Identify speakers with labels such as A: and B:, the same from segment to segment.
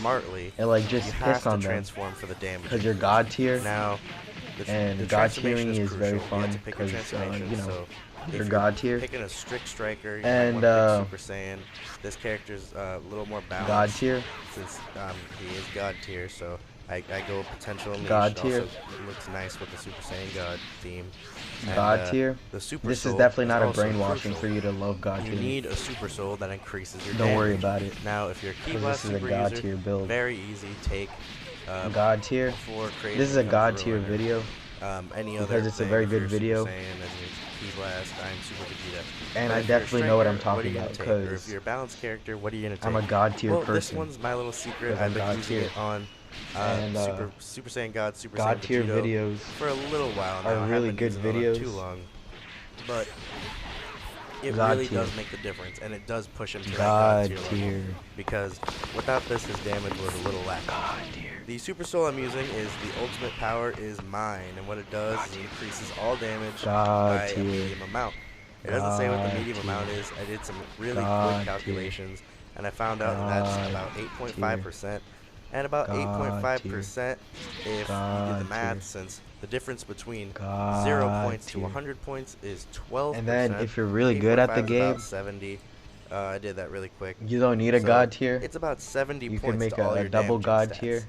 A: smartly,
B: and like
A: you
B: just
A: have
B: piss
A: to
B: on them
A: transform for the damage.
B: because you're God tier.
A: Now, the
B: And God
A: transformation
B: tiering is
A: crucial.
B: very
A: You have
B: fun
A: to pick your
B: because
A: transformation.
B: you know,
A: So
B: you're
A: if you're
B: God tier.
A: picking a strict striker, you might
B: And
A: want to pick Super Saiyan. This character's a little more
B: God
A: balanced
B: tier.
A: since he is God tier. So I go potential unleashed.
B: God tier.
A: Also looks nice with the Super Saiyan God theme. And,
B: God tier.
A: the Super
B: This is
A: Soul
B: definitely not a
A: also
B: brainwashing
A: crucial.
B: for you to love God
A: You
B: tier.
A: need a Super Soul that increases your
B: Don't
A: damage.
B: worry about it.
A: Now, if you're a Ki
B: Because
A: Blast
B: this is a
A: Super
B: God
A: user,
B: tier build.
A: very easy. Take
B: God tier.
A: before creating
B: This is a
A: becomes
B: God tier
A: ruin, or,
B: video.
A: any
B: Because
A: other
B: it's a
A: thing.
B: very
A: If
B: good
A: you're
B: video.
A: Super Saiyan and you Ki Blast, I'm Super Vegeta.
B: And
A: But
B: I
A: if you're a
B: definitely know what I'm
A: striker, what are
B: talking
A: you
B: about.
A: gonna take? Or if
B: Because
A: you're a balanced character, what are you gonna take?
B: I'm a God tier
A: Well,
B: person.
A: this one's my little secret.
B: 'Cause
A: I've
B: I'm
A: been
B: God
A: using
B: tier.
A: it on
B: And
A: Super Saiyan God, Super
B: God
A: Saiyan
B: tier
A: Vegito
B: videos
A: for a little while now.
B: are
A: I
B: really
A: haven't been
B: good
A: using it on too
B: videos.
A: long, but it
B: God
A: really
B: tier.
A: does make the difference, and it does push him to that
B: God
A: God
B: tier.
A: level. Because without this, his damage was a little lacking.
B: God tier.
A: The Super Soul I'm using is the ultimate power is mine, and what it does is it increases all damage
B: God
A: by a
B: tier.
A: medium amount. It doesn't say what the
B: God
A: medium
B: tier.
A: amount is. I did some really
B: God
A: quick
B: tier.
A: calculations, and I found out that that's
B: God
A: about 8.5%. And about
B: God
A: 8.5%, if you do the
B: God
A: math,
B: tier.
A: since the difference between
B: God
A: 0 points to
B: tier.
A: 100 points is 12%.
B: And then if you're really good at the
A: 8.5 is
B: game,
A: about 70. I did that really quick.
B: you don't need a
A: So
B: God tier.
A: it's about 70
B: You can
A: points
B: make
A: to all
B: a
A: your
B: double
A: damage
B: God
A: and stats.
B: tier,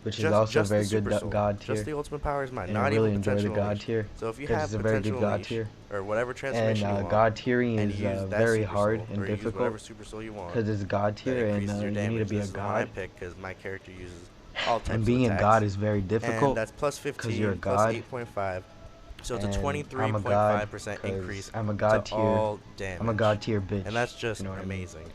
B: which is also a
A: Just
B: very
A: the
B: good
A: Super Soul.
B: God
A: Just
B: tier.
A: the ultimate power is mine.
B: And
A: Not
B: I really
A: even
B: enjoy the
A: potential
B: God
A: unleash.
B: tier.
A: So if you
B: Because
A: have
B: it's a very
A: potential
B: good God
A: unleash
B: tier.
A: or whatever
B: And
A: transformation you want,
B: God tiering
A: and
B: is
A: you use that
B: very
A: Super
B: hard
A: Soul,
B: and
A: or you use whatever
B: difficult.
A: Super Soul you want,
B: Because it's God
A: that
B: tier and
A: increases your
B: you
A: damage.
B: need to be
A: This
B: a
A: is the one I
B: God.
A: picked because my character uses all types
B: And being
A: of
B: a
A: attacks.
B: God is very
A: And
B: difficult.
A: that's plus
B: Because you're a
A: 15, plus
B: God.
A: 8.5. So it's a
B: And I'm a God
A: 23.5%
B: because
A: increase
B: I'm a
A: to
B: God tier.
A: all damage.
B: I'm a God tier bitch.
A: And that's just
B: You know what I mean?
A: amazing.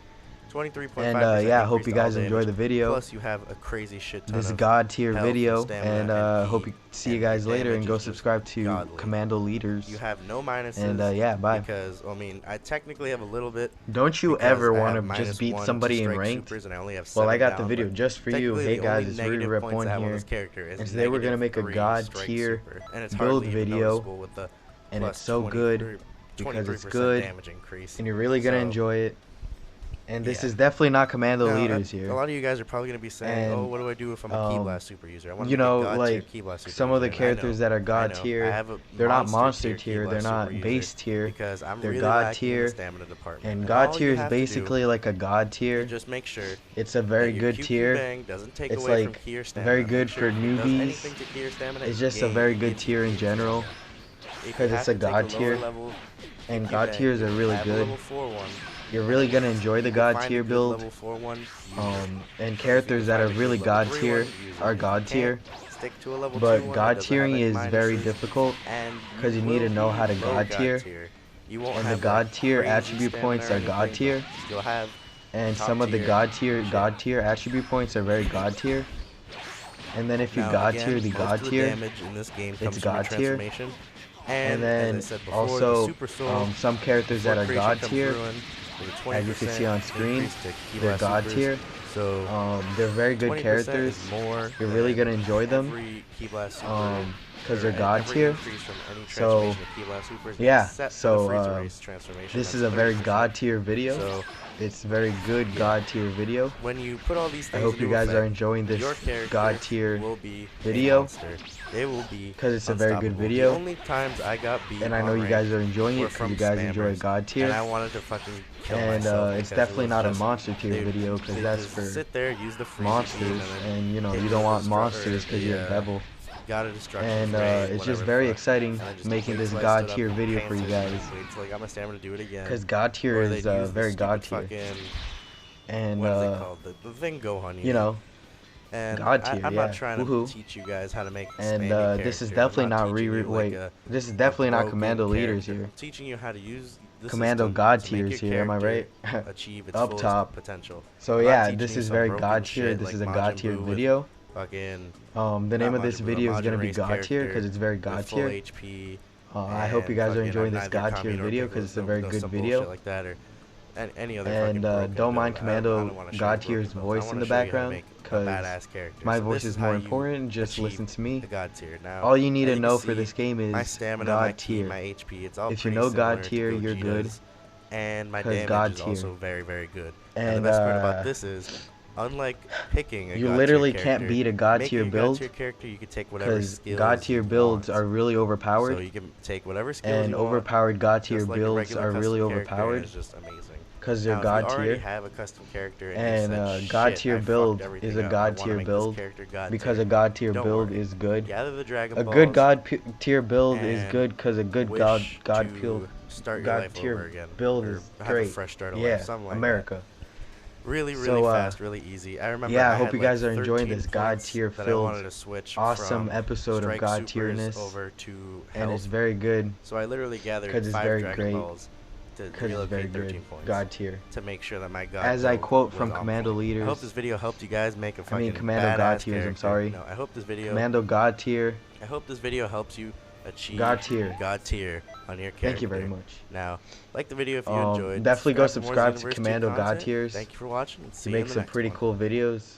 A: 23.5%
B: And yeah, I
A: increase
B: hope you
A: to all
B: guys enjoy
A: damage,
B: the video.
A: plus you have a crazy shit ton
B: This
A: of
B: God tier
A: health
B: video,
A: stamina
B: and
A: ki,
B: hope you see you
A: and your
B: guys later, and
A: damage
B: go
A: is just
B: subscribe to
A: godly.
B: Commando Leaders.
A: You have no minuses,
B: And yeah, bye.
A: because, I mean, I technically have a little bit,
B: Don't you
A: because
B: ever
A: I
B: want
A: have
B: to just beat
A: -1 to
B: somebody in
A: strike
B: ranked?
A: supers, and I only have
B: Well,
A: 7
B: I got the
A: down,
B: video
A: but
B: just for you.
A: technically
B: Hey
A: the
B: guys,
A: only
B: it's Ruby
A: negative
B: Rep
A: points
B: 1
A: I have on
B: here.
A: this character is
B: And today we're gonna make a
A: -3
B: God
A: strike
B: tier
A: super, and it's
B: build
A: hardly even
B: video,
A: noticeable with the
B: and
A: plus
B: it's so
A: 20
B: good
A: or
B: because it's
A: 23%
B: good,
A: damage increase.
B: and you're really gonna
A: So,
B: enjoy it. And this
A: yeah.
B: is definitely not Commando
A: Now,
B: Leaders
A: a
B: here.
A: lot of you guys are probably going to be saying, oh,
B: And
A: what do I do if I'm a Ki Blast super user? I want to
B: you
A: make
B: know,
A: a God tier
B: like
A: Ki Blast super
B: some of the
A: user. And
B: characters that are
A: I
B: God
A: know, I
B: tier,
A: have a
B: they're not monster
A: Ki
B: tier, they're
A: Blast super
B: not
A: user
B: base tier,
A: because I'm
B: they're
A: really
B: God
A: lacking in the
B: tier.
A: stamina department.
B: And
A: And
B: God
A: all
B: tier
A: you
B: is
A: have to do
B: basically like a God tier.
A: is just make sure
B: It's a
A: that
B: very
A: your
B: good
A: QQ
B: tier.
A: Bang doesn't take
B: It's
A: away from
B: like
A: Ki or stamina.
B: very
A: Make
B: good
A: sure
B: for
A: if it does
B: newbies.
A: anything to Ki or stamina,
B: It's
A: it
B: just a very
A: it
B: good
A: gives you
B: tier in
A: Ki and
B: general.
A: stamina. If you
B: Because
A: have
B: it's a
A: to take
B: God
A: a lower
B: tier.
A: level
B: And
A: QQ
B: God
A: Bang,
B: tiers are really
A: have a
B: good.
A: level 4-1.
B: You're really
A: And
B: gonna enjoy
A: you
B: the
A: can
B: God
A: find
B: tier
A: a good
B: build.
A: level 4-1, use it.
B: And
A: If you
B: characters
A: can
B: that are
A: find a
B: really
A: good level
B: God
A: 3-1,
B: tier
A: use it.
B: are
A: If you
B: God tier.
A: can't, stick to a level
B: But
A: 2-1 that
B: God
A: doesn't have
B: tiering
A: any
B: is very
A: minuses,
B: difficult
A: and
B: because you need
A: will
B: to know how to
A: be low
B: God tier.
A: You won't
B: And the
A: have like
B: God tier
A: crazy
B: attribute
A: stamina
B: points
A: or
B: are God
A: anything,
B: tier.
A: but you'll have
B: And
A: top
B: some of the
A: tier shit.
B: God tier attribute points are very God tier. And then if you
A: Now
B: God
A: again,
B: tier the
A: most
B: God
A: of the
B: tier,
A: damage in this game
B: it's
A: comes from your
B: God tier.
A: transformation.
B: And
A: And as I
B: then
A: said before, the
B: also
A: Super Soul,
B: some characters
A: before
B: that are
A: creation
B: God
A: comes
B: tier,
A: ruin, with a 20%
B: as you can see on screen,
A: increase to Ki
B: they're
A: Blast
B: God
A: supers.
B: tier.
A: So
B: They're very good
A: 20%
B: characters.
A: is more
B: You're really
A: than
B: gonna enjoy them.
A: every Ki Blast super,
B: Because
A: or
B: they're God
A: every
B: tier.
A: increase from any
B: So
A: transformation of Ki Blast supers,
B: yeah,
A: except for the
B: so
A: Frieza Race transformation.
B: this
A: That's
B: is a very
A: 30%.
B: God tier video.
A: So
B: It's very good
A: yeah.
B: God tier video.
A: When you put all these
B: I
A: things
B: hope you
A: into
B: guys are
A: effect,
B: enjoying this
A: your character
B: God tier
A: will be
B: video.
A: a monster. They will be
B: Because it's a very good
A: unstoppable.
B: video.
A: The only times I got beat
B: And I know
A: on
B: you
A: rank
B: guys are enjoying it
A: were
B: because
A: from
B: you guys enjoy
A: spammers,
B: God tier.
A: and I wanted to fucking kill
B: And
A: myself
B: it's
A: because
B: definitely
A: it was
B: not a
A: just,
B: monster tier
A: they
B: video because that's
A: just
B: for
A: sit there, use the Frieza beam,
B: monsters.
A: and then
B: And you know,
A: hit
B: you
A: me
B: don't
A: with
B: want
A: the
B: monsters because you're a devil.
A: God of Destruction's
B: And
A: raid,
B: it's just
A: whatever
B: very
A: the fuck.
B: exciting
A: And I just
B: making
A: wait
B: this
A: till I
B: God
A: stood up
B: tier
A: and
B: video for you
A: panted, and
B: guys.
A: then wait till I got my stamina to do it again.
B: Because God tier
A: Or
B: is
A: they'd use the
B: very God
A: stupid
B: tier.
A: fucking,
B: And
A: what is it called? The thing Gohan uses.
B: you know,
A: And
B: God tier,
A: I'm
B: yeah.
A: not trying
B: Woohoo.
A: to teach you guys how to make a
B: And
A: spammy
B: this is
A: character.
B: definitely
A: I'm
B: not
A: teaching you like
B: this is
A: a
B: definitely not
A: broken
B: Commando Leaders
A: character.
B: here.
A: I'm teaching you how to use the
B: Commando
A: system
B: God
A: to make
B: tiers
A: your
B: here, am I right?
A: character achieve its
B: Up
A: fullest
B: top.
A: potential.
B: So
A: I'm not
B: yeah,
A: teaching
B: this
A: you
B: is
A: some
B: very
A: broken
B: God tier.
A: shit
B: This
A: like
B: is a
A: Majin
B: God tier
A: Buu with
B: video.
A: fucking,
B: The name of this video is gonna be
A: Race
B: God tier because
A: character
B: it's very God
A: with full
B: tier.
A: HP.
B: I hope you guys are enjoying this God tier video because it's a very good video.
A: Like that, or any other
B: And
A: fucking broken
B: don't mind
A: build. I
B: Commando
A: don't wanna show
B: God
A: you
B: tier's
A: broken builds. I
B: voice in
A: wanna
B: the
A: show you how to
B: background
A: make a
B: because
A: badass character.
B: my
A: So
B: voice
A: this
B: is
A: how
B: more
A: you
B: important. Just
A: achieve
B: listen to me.
A: the God tier. Now,
B: All you need
A: as
B: to
A: you
B: know
A: can
B: for this
A: see,
B: game
A: my
B: is
A: stamina, my
B: God
A: ki,
B: tier.
A: my HP, it's all
B: If you
A: pretty
B: know
A: similar
B: God
A: to
B: tier, you're good.
A: Gogeta's, and my
B: 'Cause
A: damage
B: God
A: is
B: tier.
A: also very, very good. And
B: And
A: the best part about this is, unlike picking a
B: You
A: god
B: literally
A: tier
B: can't
A: character,
B: beat a god
A: making
B: tier
A: a god
B: build
A: tier character, you can take whatever
B: because
A: skills
B: god tier
A: you
B: builds
A: want.
B: are really
A: So
B: overpowered,
A: you can take whatever skills
B: and
A: you want,
B: overpowered god tier
A: just like a
B: builds
A: regular
B: are really
A: custom character, and
B: overpowered
A: it's just amazing.
B: because they're
A: Now, if you
B: god
A: already
B: tier.
A: have a custom character and you
B: And
A: said,
B: god
A: shit,
B: tier
A: I fucked
B: build is
A: everything
B: a
A: up, I
B: god
A: want to
B: tier
A: make this
B: build
A: character god
B: because
A: tier,
B: a god tier
A: don't
B: build
A: worry.
B: is good.
A: Gather the Dragon
B: A good
A: Balls
B: tier build is
A: and
B: good because a good
A: wish
B: god
A: to start your
B: god
A: life over
B: tier
A: again,
B: build
A: or
B: is
A: have a
B: great.
A: fresh start of life,
B: Yeah,
A: something like that.
B: America.
A: Really, really
B: So
A: fast, really easy. I remember
B: yeah, I
A: I
B: hope
A: had
B: you
A: like
B: guys are enjoying
A: 13
B: this god
A: points
B: tier
A: that I
B: filled
A: wanted to switch
B: awesome
A: from
B: episode of
A: Strike
B: god
A: Supers
B: tierness,
A: over to
B: and it's
A: Health.
B: very good
A: So I literally gathered
B: because it's
A: 5
B: very
A: Dragon
B: great
A: Balls to
B: because it's very
A: relocate
B: good
A: 13 points
B: god tier.
A: to make sure that my god
B: As I
A: build
B: quote
A: was
B: from
A: on
B: Commando
A: point. I hope
B: Leaders,
A: this video helped you guys make a fucking
B: Commando god
A: badass
B: tiers, I'm
A: character.
B: sorry.
A: No, I hope this video
B: Commando god tier,
A: I hope this video helps you achieve
B: god tier.
A: God tier on your character.
B: Thank you very much.
A: Now, like the video if you enjoyed.
B: Definitely go
A: For more
B: subscribe to
A: Xenoverse 2
B: Commando God
A: content.
B: Tiers.
A: Thank you for watching, and see
B: He
A: you in
B: makes
A: the
B: some
A: next
B: pretty
A: one.
B: cool videos.